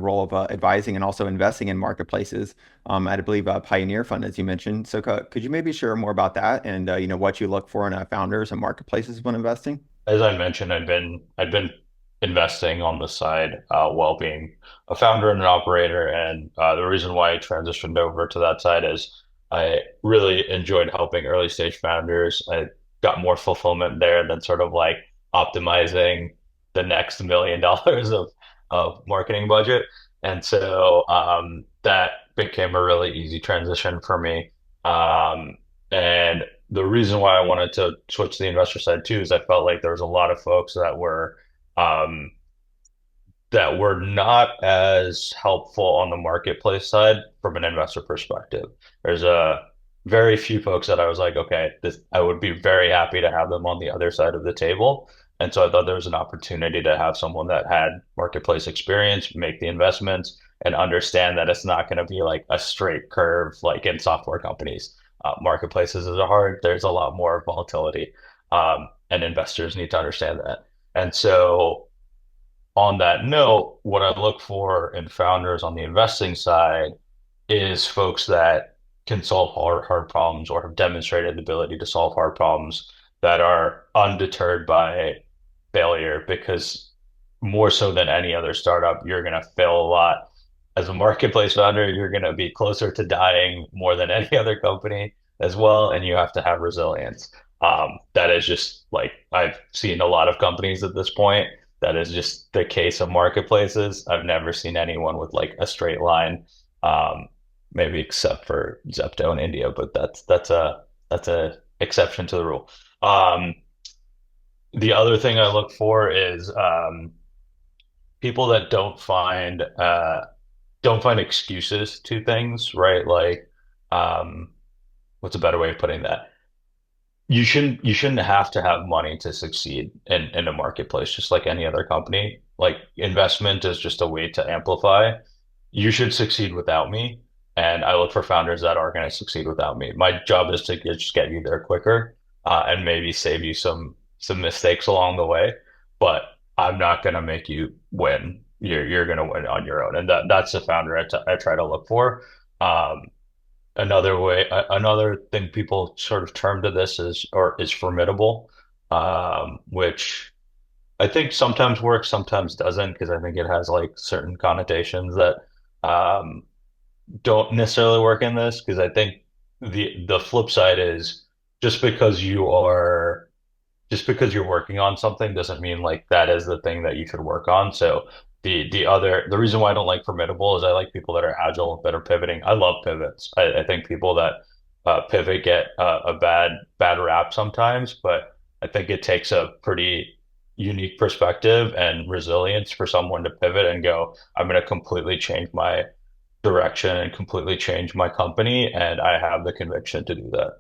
role of advising and also investing in marketplaces at, I believe, Pioneer Fund, as you mentioned. So could you maybe share more about that and what you look for in founders and marketplaces when investing? As I mentioned, I'd been investing on the side while being a founder and an operator, and the reason why I transitioned over to that side is I really enjoyed helping early stage founders. I got more fulfillment there than sort of like optimizing the next $1 million of marketing budget, and so that became a really easy transition for me. And the reason why I wanted to switch to the investor side too is I felt like there was a lot of folks um, that were not as helpful on the marketplace side from an investor perspective. There's a very few folks that I was like, okay, this I would be very happy to have them on the other side of the table. And so I thought there was an opportunity to have someone that had marketplace experience, make the investments, and understand that it's not going to be like a straight curve like in software companies. Marketplaces are hard. There's a lot more volatility, and investors need to understand that. And so on that note, what I look for in founders on the investing side is folks that can solve hard problems or have demonstrated the ability to solve hard problems that are undeterred by failure, because more so than any other startup, you're going to fail a lot. As a marketplace founder, you're going to be closer to dying more than any other company as well, and you have to have resilience. That is just like I've seen a lot of companies at this point. That is just the case of marketplaces. I've never seen anyone with like a straight line, um, maybe except for Zepto in India, but that's a exception to the rule. Um, the other thing I look for is people that don't find excuses to things, right? Like, um, what's a better way of putting that? You shouldn't have to have money to succeed in a marketplace, just like any other company. Like investment is just a way to amplify. You should succeed without me, and I look for founders that are going to succeed without me. My job is to just get you there quicker, and maybe save you some mistakes along the way. But I'm not going to make you win. You're going to win on your own, and that's the founder I try to look for. Um, another thing people sort of term to this is formidable, which I think sometimes works, sometimes doesn't, because I think it has like certain connotations that um, don't necessarily work in this. Because I think the flip side is just because you are just because you're working on something doesn't mean like that is the thing that you should work on. So the reason why I don't like formidable is I like people that are agile, that are pivoting. I love pivots. I think people that pivot get a bad rap sometimes, but I think it takes a pretty unique perspective and resilience for someone to pivot and go, I'm going to completely change my direction and completely change my company, and I have the conviction to do that.